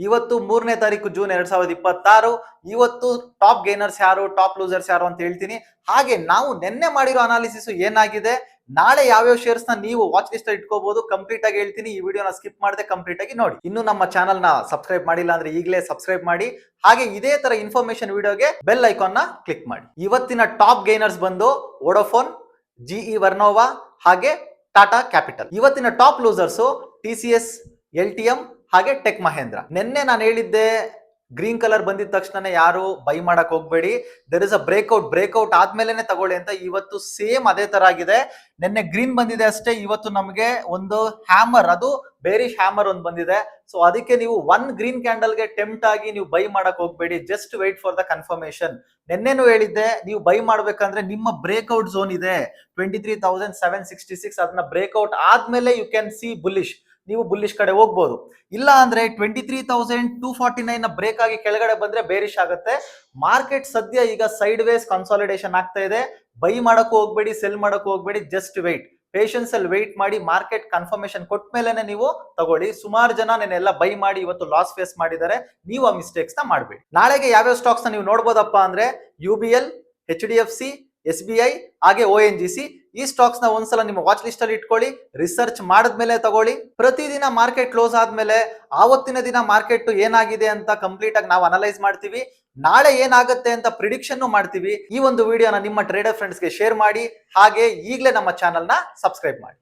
ಇವತ್ತು 3ನೇ ತಾರೀಕು ಜೂನ್ 2026. ಇವತ್ತು ಟಾಪ್ ಗೇನರ್ಸ್ ಯಾರು, ಟಾಪ್ ಲೂಸರ್ಸ್ ಯಾರು ಅಂತ ಹೇಳ್ತೀನಿ. ಹಾಗೆ ನಾವು ನಿನ್ನೆ ಮಾಡಿರೋ ಅನಾಲಿಸಿಸ್ ಏನಾಗಿದೆ, ನಾಳೆ ಯಾವ್ಯಾವ ಶೇರ್ಸ್ ನ ನೀವು ವಾಚ್ ಲಿಸ್ಟ್ ಅಲ್ಲಿ ಇಟ್ಕೋಬಹುದು ಕಂಪ್ಲೀಟ್ ಆಗಿ ಹೇಳ್ತೀನಿ. ಈ ವಿಡಿಯೋನ ಸ್ಕಿಪ್ ಮಾಡದೆ ಕಂಪ್ಲೀಟ್ ಆಗಿ ನೋಡಿ. ಇನ್ನು ನಮ್ಮ ಚಾನಲ್ ನ ಸಬ್ಸ್ಕ್ರೈಬ್ ಮಾಡಿಲ್ಲ ಅಂದ್ರೆ ಈಗಲೇ ಸಬ್ಸ್ಕ್ರೈಬ್ ಮಾಡಿ. ಹಾಗೆ ಇದೇ ತರ ಇನ್ಫಾರ್ಮೇಶನ್ ವಿಡಿಯೋಗೆ ಬೆಲ್ ಐಕಾನ್ ನ ಕ್ಲಿಕ್ ಮಾಡಿ. ಇವತ್ತಿನ ಟಾಪ್ ಗೇನರ್ಸ್ ಬಂದು ವೋಡಾಫೋನ್, ಜಿಇ ವರ್ನೋವಾ ಹಾಗೆ ಟಾಟಾ ಕ್ಯಾಪಿಟಲ್. ಇವತ್ತಿನ ಟಾಪ್ ಲೂಸರ್ಸ್ TCS, LTM ಹಾಗೆ ಟೆಕ್ ಮಹೇಂದ್ರ. ನಿನ್ನೆ ನಾನು ಹೇಳಿದ್ದೆ ಗ್ರೀನ್ ಕಲರ್ ಬಂದಿದ ತಕ್ಷಣ ಯಾರು ಬೈ ಮಾಡಕ್ ಹೋಗ್ಬೇಡಿ, ದೇರ್ ಇಸ್ ಅ ಬ್ರೇಕ್ಔಟ್ ಆದ್ಮೇಲೆ ತಗೊಳ್ಳಿ ಅಂತ. ಇವತ್ತು ಸೇಮ್ ಅದೇ ತರ ಆಗಿದೆ. ನಿನ್ನೆ ಗ್ರೀನ್ ಬಂದಿದೆ ಅಷ್ಟೇ, ಇವತ್ತು ನಮಗೆ ಒಂದು ಹ್ಯಾಮರ್, ಅದು ಬೇರಿಶ್ ಹ್ಯಾಮರ್ ಒಂದು ಬಂದಿದೆ. ಸೊ ಅದಕ್ಕೆ ನೀವು ಒನ್ ಗ್ರೀನ್ ಕ್ಯಾಂಡಲ್ ಗೆ ಟೆಂಪ್ಟ್ ಆಗಿ ನೀವು ಬೈ ಮಾಡಕ್ ಹೋಗ್ಬೇಡಿ, just wait for the confirmation. ನಿನ್ನೆನೂ ಹೇಳಿದ್ದೆ, ನೀವು ಬೈ ಮಾಡ್ಬೇಕಂದ್ರೆ ನಿಮ್ಮ ಬ್ರೇಕ್ಔಟ್ ಝೋನ್ ಇದೆ 23,766, ಅದನ್ನ ಬ್ರೇಕ್ಔಟ್ ಆದ್ಮೇಲೆ ಯು ಕ್ಯಾನ್ ಸಿ ಬುಲ್ಲಿಶ್, ನೀವು ಬುಲ್ಲಿಶ್ ಕಡೆ ಹೋಗ್ಬೋದು. ಇಲ್ಲ ಅಂದ್ರೆ 23,249 ನ ಬ್ರೇಕ್ ಆಗಿ ಕೆಳಗಡೆ ಬಂದ್ರೆ ಬೇರಿಶ್ ಆಗುತ್ತೆ. ಮಾರ್ಕೆಟ್ ಸದ್ಯ ಈಗ ಸೈಡ್ ವೇಸ್ ಕನ್ಸಾಲಿಡೇಷನ್ ಆಗ್ತಾ ಇದೆ. ಬೈ ಮಾಡಕ್ಕೂ ಹೋಗ್ಬೇಡಿ, ಸೆಲ್ ಮಾಡಕ್ಕೂ ಹೋಗ್ಬೇಡಿ, ಜಸ್ಟ್ ವೇಟ್, ಪೇಷನ್ಸ್ ಅಲ್ಲಿ ವೇಟ್ ಮಾಡಿ. ಮಾರ್ಕೆಟ್ ಕನ್ಫರ್ಮೇಶನ್ ಕೊಟ್ಟ ಮೇಲೆನೆ ನೀವು ತಗೊಳ್ಳಿ. ಸುಮಾರು ಜನ ನೆನ್ನೆಲ್ಲ ಬೈ ಮಾಡಿ ಇವತ್ತು ಲಾಸ್ ಫೇಸ್ ಮಾಡಿದ್ದಾರೆ, ನೀವು ಆ ಮಿಸ್ಟೇಕ್ಸ್ ನ ಮಾಡಬೇಡಿ. ನಾಳೆಗೆ ಯಾವ್ಯಾವ ಸ್ಟಾಕ್ಸ್ ನ ನೀವು ನೋಡ್ಬೋದಪ್ಪ ಅಂದ್ರೆ UBL, HDFC, SBI ಹಾಗೆ ONGC. ಈ ಸ್ಟಾಕ್ಸ್ ನ ಒಂದ್ಸಲ ನಿಮ್ಮ ವಾಚ್ ಲಿಸ್ಟ್ ಅಲ್ಲಿ ಇಟ್ಕೊಳ್ಳಿ, ರಿಸರ್ಚ್ ಮಾಡಿದ್ಮೇಲೆ ತಗೊಳ್ಳಿ. ಪ್ರತಿದಿನ ಮಾರ್ಕೆಟ್ ಕ್ಲೋಸ್ ಆದ್ಮೇಲೆ ಆವತ್ತಿನ ದಿನ ಮಾರ್ಕೆಟ್ ಏನಾಗಿದೆ ಅಂತ ಕಂಪ್ಲೀಟ್ ಆಗಿ ನಾವು ಅನಲೈಸ್ ಮಾಡ್ತೀವಿ. ನಾಳೆ ಏನಾಗುತ್ತೆ ಅಂತ ಪ್ರಿಡಿಕ್ಷನ್ ಮಾಡ್ತೀವಿ. ಈ ಒಂದು ವಿಡಿಯೋನ ನಿಮ್ಮ ಟ್ರೇಡರ್ ಫ್ರೆಂಡ್ಸ್ಗೆ ಶೇರ್ ಮಾಡಿ, ಹಾಗೆ ಈಗಲೇ ನಮ್ಮ ಚಾನಲ್ ನ ಸಬ್ಸ್ಕ್ರೈಬ್ ಮಾಡಿ.